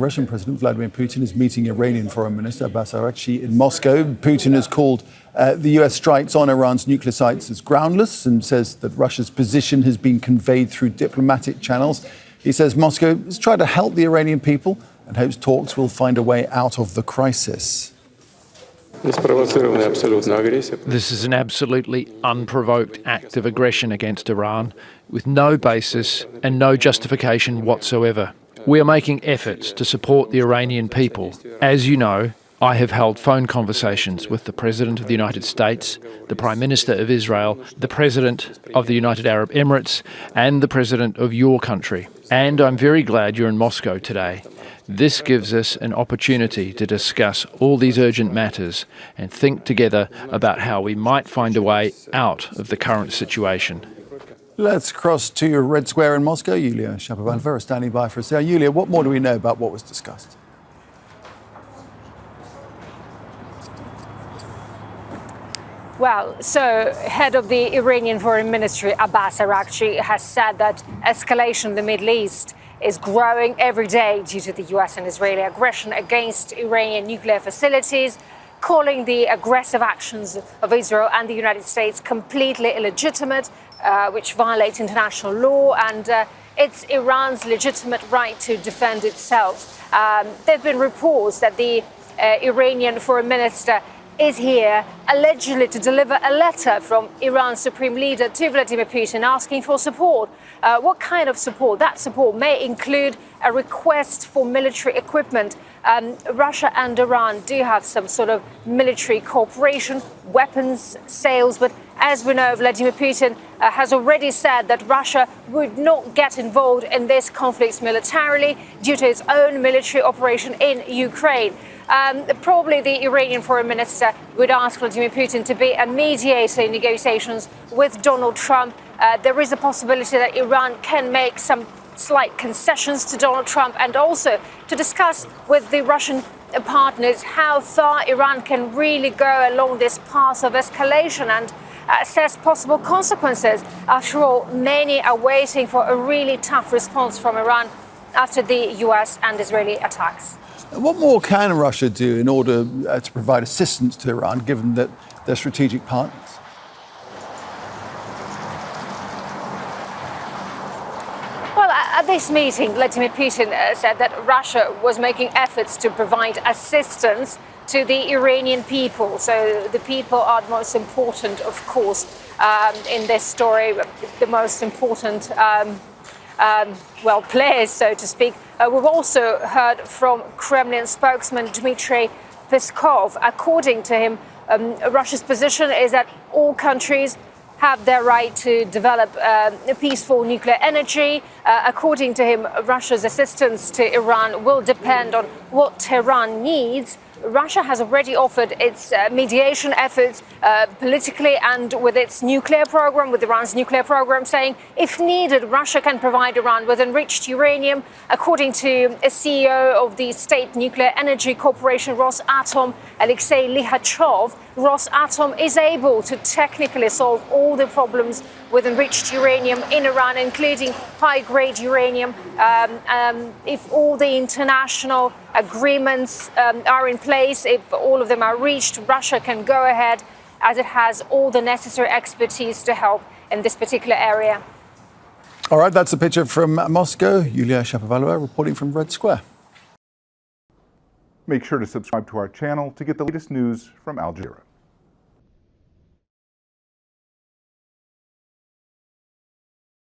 Russian President Vladimir Putin is meeting Iranian Foreign Minister Abbas Araghchi in Moscow. Putin has called the US strikes on Iran's nuclear sites as groundless and says that Russia's position has been conveyed through diplomatic channels. He says Moscow has tried to help the Iranian people and hopes talks will find a way out of the crisis. This is an absolutely unprovoked act of aggression against Iran, with no basis and no justification whatsoever. We are making efforts to support the Iranian people. As you know, I have held phone conversations with the President of the United States, the Prime Minister of Israel, the President of the United Arab Emirates, and the President of your country. And I'm very glad you're in Moscow today. This gives us an opportunity to discuss all these urgent matters and think together about how we might find a way out of the current situation. Let's cross to Red Square in Moscow. Yulia and Shapovalova are standing by for us there. Yulia, what more do we know about what was discussed? Well, so head of the Iranian Foreign Ministry, Abbas Araghchi, has said that escalation in the Middle East is growing every day due to the US and Israeli aggression against Iranian nuclear facilities, calling the aggressive actions of Israel and the United States completely illegitimate, which violate international law, and it's Iran's legitimate right to defend itself. There have been reports that the Iranian foreign minister is here allegedly to deliver a letter from Iran's supreme leader to Vladimir Putin asking for support. What kind of support? That support may include a request for military equipment. Russia and Iran do have some sort of military cooperation, weapons sales, but as we know, Vladimir Putin has already said that Russia would not get involved in this conflict militarily due to its own military operation in Ukraine. Probably the Iranian foreign minister would ask Vladimir Putin to be a mediator in negotiations with Donald Trump. There is a possibility that Iran can make some slight concessions to Donald Trump and also to discuss with the Russian partners how far Iran can really go along this path of escalation and assess possible consequences. After all, many are waiting for a really tough response from Iran after the US and Israeli attacks. What more can Russia do in order to provide assistance to Iran, given that they're strategic partners? Well, at this meeting, Vladimir Putin said that Russia was making efforts to provide assistance to the Iranian people. So the people are the most important, of course, in this story, the most important players, so to speak. We've also heard from Kremlin spokesman Dmitry Peskov. According to him, Russia's position is that all countries have their right to develop peaceful nuclear energy. According to him, Russia's assistance to Iran will depend on what Tehran needs. Russia has already offered its mediation efforts politically and with its nuclear program, with Iran's nuclear program, saying if needed, Russia can provide Iran with enriched uranium. According to a CEO of the State Nuclear Energy Corporation, Rosatom, Alexei Likhachov, Rosatom is able to technically solve all the problems with enriched uranium in Iran, including high-grade uranium. If all the international agreements are in place, if all of them are reached, Russia can go ahead as it has all the necessary expertise to help in this particular area. All right, that's a picture from Moscow. Yulia Shapovalova reporting from Red Square. Make sure to subscribe to our channel to get the latest news from Al Jazeera.